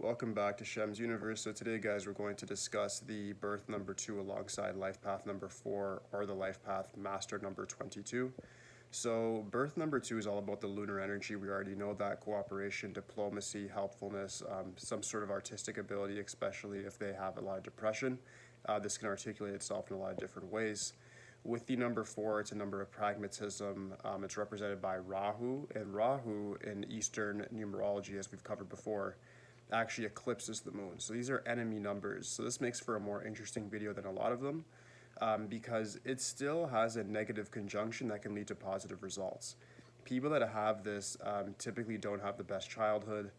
Welcome back to Shemsuniverse. So today, guys, we're going to discuss the birth number 2 alongside life path number 4, or the life path master number 22. So birth number 2 is all about the lunar energy. We already know that: cooperation, diplomacy, helpfulness, some sort of artistic ability, especially if they have a lot of depression. This can articulate itself in a lot of different ways. With the number 4, it's a number of pragmatism. It's represented by Rahu, and Rahu in Eastern numerology, as we've covered before, actually eclipses the moon. So these are enemy numbers. So this makes for a more interesting video than a lot of them, because it still has a negative conjunction that can lead to positive results. People that have this typically don't have the best childhood.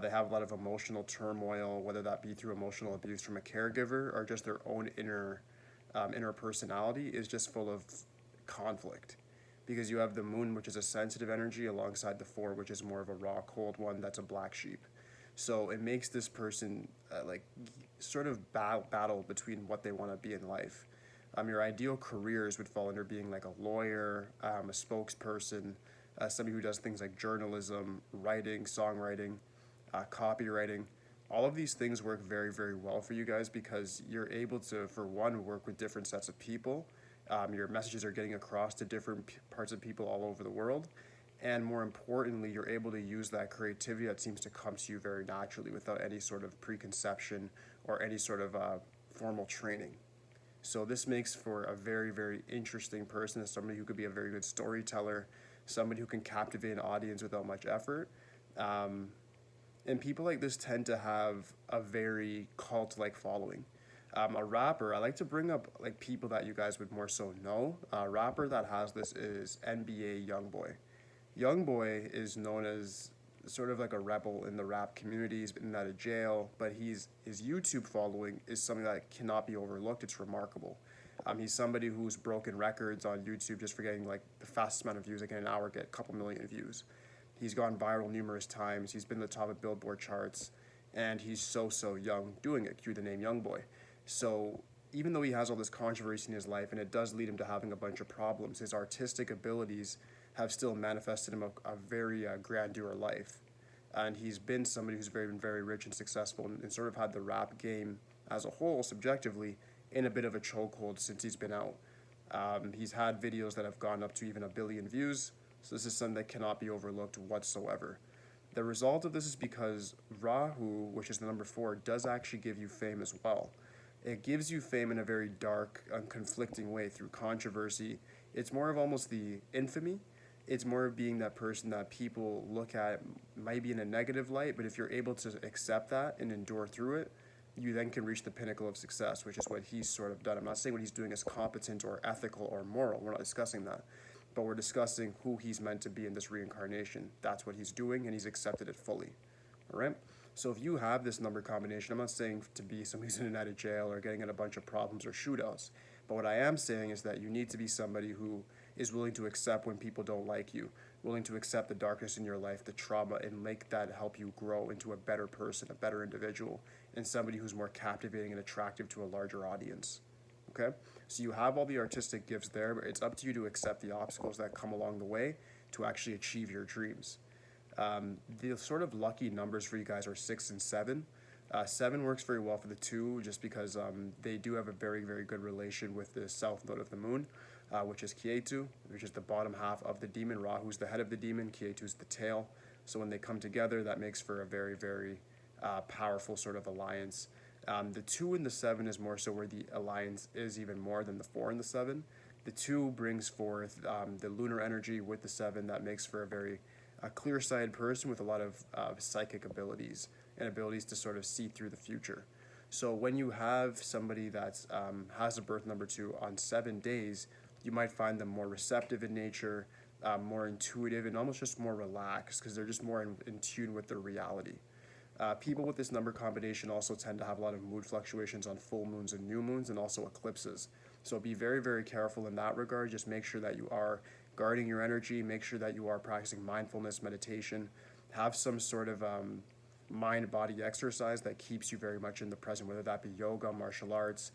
They have a lot of emotional turmoil, whether that be through emotional abuse from a caregiver or just their own inner personality is just full of conflict. Because you have the moon, which is a sensitive energy, alongside the 4, which is more of a raw, cold one that's a black sheep. So it makes this person sort of battle between what they want to be in life. Your ideal careers would fall under being like a lawyer, a spokesperson, somebody who does things like journalism, writing, songwriting, copywriting. All of these things work very, very well for you guys because you're able to, for one, work with different sets of people. Your messages are getting across to different parts of people all over the world. And more importantly, you're able to use that creativity that seems to come to you very naturally without any sort of preconception or any sort of formal training. So this makes for a very, very interesting person, as somebody who could be a very good storyteller, somebody who can captivate an audience without much effort. And people like this tend to have a very cult-like following. A rapper, I like to bring up like people that you guys would more so know. A rapper that has this is NBA Youngboy. Youngboy is known as sort of like a rebel in the rap community. He's been out of jail, but his YouTube following is something that cannot be overlooked. It's remarkable. He's somebody who's broken records on YouTube just for getting like the fastest amount of views, like in an hour, get a couple million views. He's gone viral numerous times. He's been the top of Billboard charts, and he's so young doing it. Cue the name Youngboy. So even though he has all this controversy in his life, and it does lead him to having a bunch of problems, his artistic abilities have still manifested him a very grandeur life. And he's been somebody who's been very rich and successful, and sort of had the rap game as a whole, subjectively, in a bit of a chokehold since he's been out. He's had videos that have gone up to even 1 billion views, so this is something that cannot be overlooked whatsoever. The result of this is because Rahu, which is the number 4, does actually give you fame as well. It gives you fame in a very dark and conflicting way through controversy. It's more of almost the infamy. It's more of being that person that people look at maybe in a negative light, but if you're able to accept that and endure through it, you then can reach the pinnacle of success, which is what he's sort of done. I'm not saying what he's doing is competent or ethical or moral. We're not discussing that. But we're discussing who he's meant to be in this reincarnation. That's what he's doing, and he's accepted it fully. All right? So if you have this number combination, I'm not saying to be somebody who's in and out of jail or getting in a bunch of problems or shootouts. But what I am saying is that you need to be somebody who is willing to accept when people don't like you, willing to accept the darkness in your life, the trauma, and make that help you grow into a better person, a better individual, and somebody who's more captivating and attractive to a larger audience. Okay? So you have all the artistic gifts there, but it's up to you to accept the obstacles that come along the way to actually achieve your dreams. The sort of lucky numbers for you guys are 6 and 7. 7 works very well for the 2 just because they do have a very, very good relation with the south node of the moon, which is Ketu, which is the bottom half of the demon. Rahu's the head of the demon, Ketu's the tail. So when they come together, that makes for a very, very powerful sort of alliance. The 2 and the 7 is more so where the alliance is even more than the 4 and the 7. The 2 brings forth the lunar energy with the 7 that makes for a very clear-sighted person with a lot of psychic abilities and abilities to sort of see through the future. So when you have somebody that has a birth number 2 on 7 days, you might find them more receptive in nature, more intuitive, and almost just more relaxed because they're just more in tune with their reality. People with this number combination also tend to have a lot of mood fluctuations on full moons and new moons and also eclipses. So be very, very careful in that regard. Just make sure that you are guarding your energy. Make sure that you are practicing mindfulness, meditation. Have some sort of mind-body exercise that keeps you very much in the present, whether that be yoga, martial arts,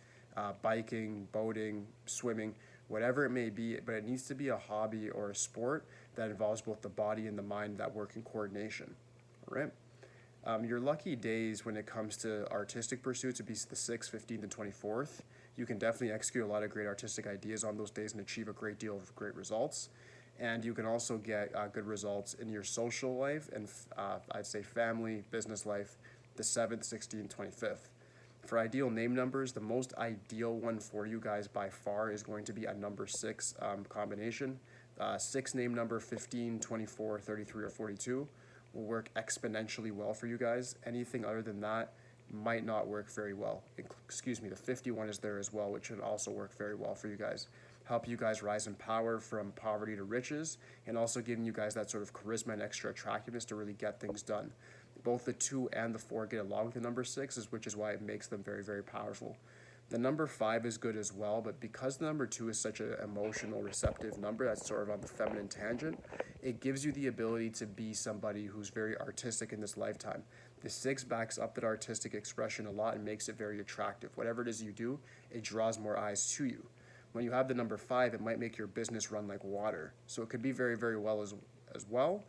biking, boating, swimming, whatever it may be. But it needs to be a hobby or a sport that involves both the body and the mind that work in coordination. All right? Your lucky days when it comes to artistic pursuits would be the 6th, 15th, and 24th. You can definitely execute a lot of great artistic ideas on those days and achieve a great deal of great results. And you can also get good results in your social life and I'd say family, business life, the 7th, 16th, 25th. For ideal name numbers, the most ideal one for you guys by far is going to be a number 6 combination. 6 name number 15, 24, 33, or 42 will work exponentially well for you guys. Anything other than that might not work very well. Excuse me, the 51 is there as well, which should also work very well for you guys. Help you guys rise in power from poverty to riches, and also giving you guys that sort of charisma and extra attractiveness to really get things done. Both the 2 and the 4 get along with the number 6, which is why it makes them very, very powerful. The number 5 is good as well, but because the number 2 is such an emotional, receptive number that's sort of on the feminine tangent, it gives you the ability to be somebody who's very artistic in this lifetime. The 6 backs up that artistic expression a lot and makes it very attractive. Whatever it is you do, it draws more eyes to you. When you have the number 5, it might make your business run like water. So it could be very, very well as well.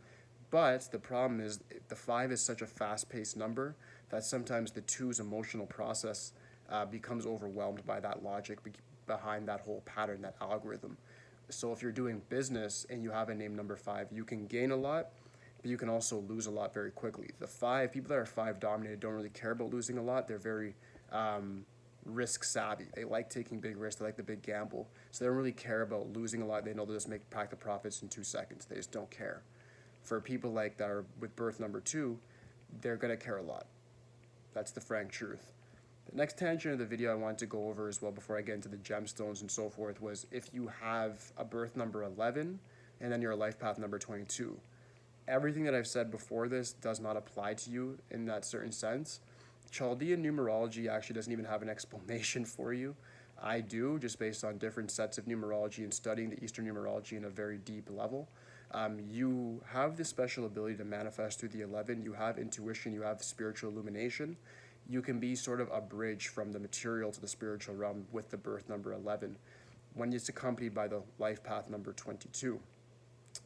But the problem is the 5 is such a fast-paced number that sometimes the 2's emotional process becomes overwhelmed by that logic behind that whole pattern, that algorithm. So if you're doing business and you have a name number 5, you can gain a lot, but you can also lose a lot very quickly. The 5, people that are 5 dominated don't really care about losing a lot. They're very risk savvy. They like taking big risks. They like the big gamble. So they don't really care about losing a lot. They know they'll just pack the profits in 2 seconds. They just don't care. For people like that are with birth number 2, they're going to care a lot. That's the frank truth. The next tangent of the video I wanted to go over as well before I get into the gemstones and so forth was if you have a birth number 11 and then your life path number 22. Everything that I've said before this does not apply to you in that certain sense. Chaldean numerology actually doesn't even have an explanation for you. I do, just based on different sets of numerology and studying the Eastern numerology in a very deep level. You have this special ability to manifest through the 11. You have intuition. You have spiritual illumination. You can be sort of a bridge from the material to the spiritual realm with the birth number 11 when it's accompanied by the life path number 22.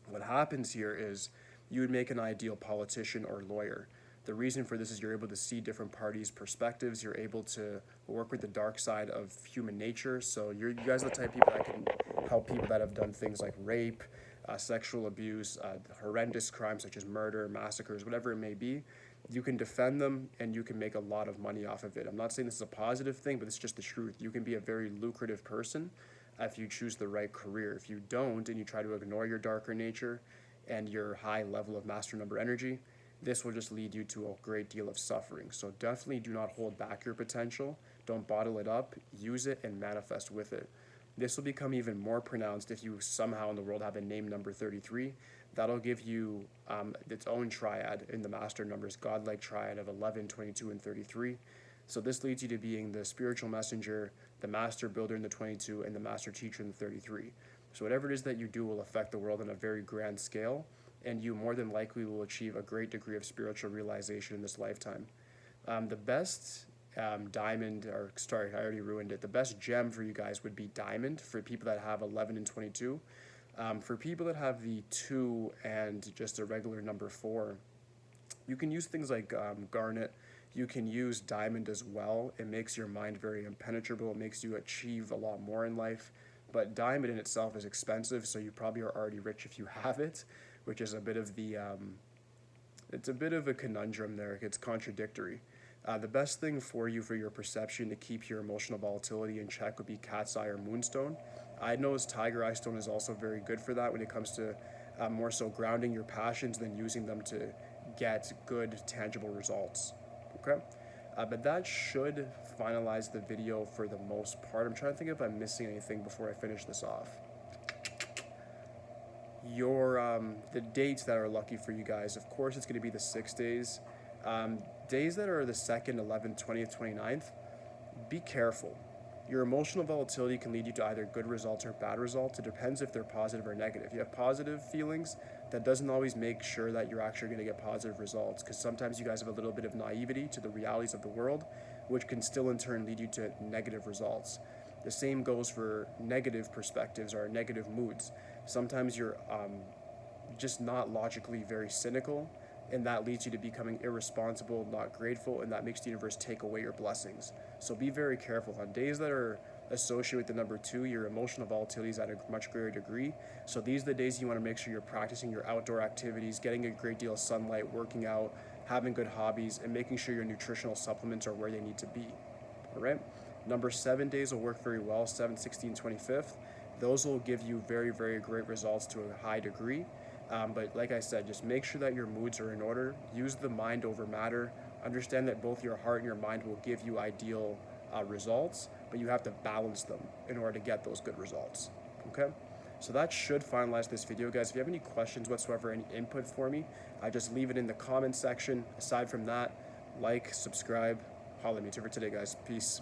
What happens here is you would make an ideal politician or lawyer. The reason for this is you're able to see different parties' perspectives. You're able to work with the dark side of human nature. So you guys are the type of people that can help people that have done things like rape, sexual abuse, horrendous crimes such as murder, massacres, whatever it may be. You can defend them and you can make a lot of money off of it. I'm not saying this is a positive thing, but it's just the truth. You can be a very lucrative person if you choose the right career. If you don't and you try to ignore your darker nature and your high level of master number energy, this will just lead you to a great deal of suffering. So definitely do not hold back your potential. Don't bottle it up. Use it and manifest with it. This will become even more pronounced if you somehow in the world have a name number 33. That'll give you its own triad in the master numbers, godlike triad of 11, 22, and 33. So this leads you to being the spiritual messenger, the master builder in the 22, and the master teacher in the 33. So whatever it is that you do will affect the world on a very grand scale, and you more than likely will achieve a great degree of spiritual realization in this lifetime. The best diamond, or sorry, I already ruined it. The best gem for you guys would be diamond for people that have 11 and 22. For people that have the 2 and just a regular number 4, you can use things like garnet. You can use diamond as well. It makes your mind very impenetrable. It makes you achieve a lot more in life. But diamond in itself is expensive, so you probably are already rich if you have it, which is a bit of the, it's a bit of a conundrum there. It's contradictory. The best thing for you for your perception to keep your emotional volatility in check would be cat's eye or moonstone. I know tiger eye stone is also very good for that when it comes to more so grounding your passions than using them to get good tangible results. Okay, but that should finalize the video for the most part. I'm trying to think if I'm missing anything before I finish this off. The dates that are lucky for you guys, of course it's going to be the 6 days. Days that are the 2nd, 11th, 20th, 29th, be careful. Your emotional volatility can lead you to either good results or bad results. It depends if they're positive or negative. If you have positive feelings, that doesn't always make sure that you're actually going to get positive results, because sometimes you guys have a little bit of naivety to the realities of the world, which can still in turn lead you to negative results. The same goes for negative perspectives or negative moods. Sometimes you're just not logically very cynical, and that leads you to becoming irresponsible, not grateful, and that makes the universe take away your blessings. So be very careful. On days that are associated with the number 2, your emotional volatility is at a much greater degree. So these are the days you want to make sure you're practicing your outdoor activities, getting a great deal of sunlight, working out, having good hobbies, and making sure your nutritional supplements are where they need to be. All right? Number 7 days will work very well, 7, 16, 25th. Those will give you very, very great results to a high degree. But like I said, just make sure that your moods are in order. Use the mind over matter. Understand that both your heart and your mind will give you ideal results, but you have to balance them in order to get those good results. Okay? So that should finalize this video, guys. If you have any questions whatsoever, any input for me, just leave it in the comment section. Aside from that, like, subscribe, holla at me. That's it for today, guys. Peace.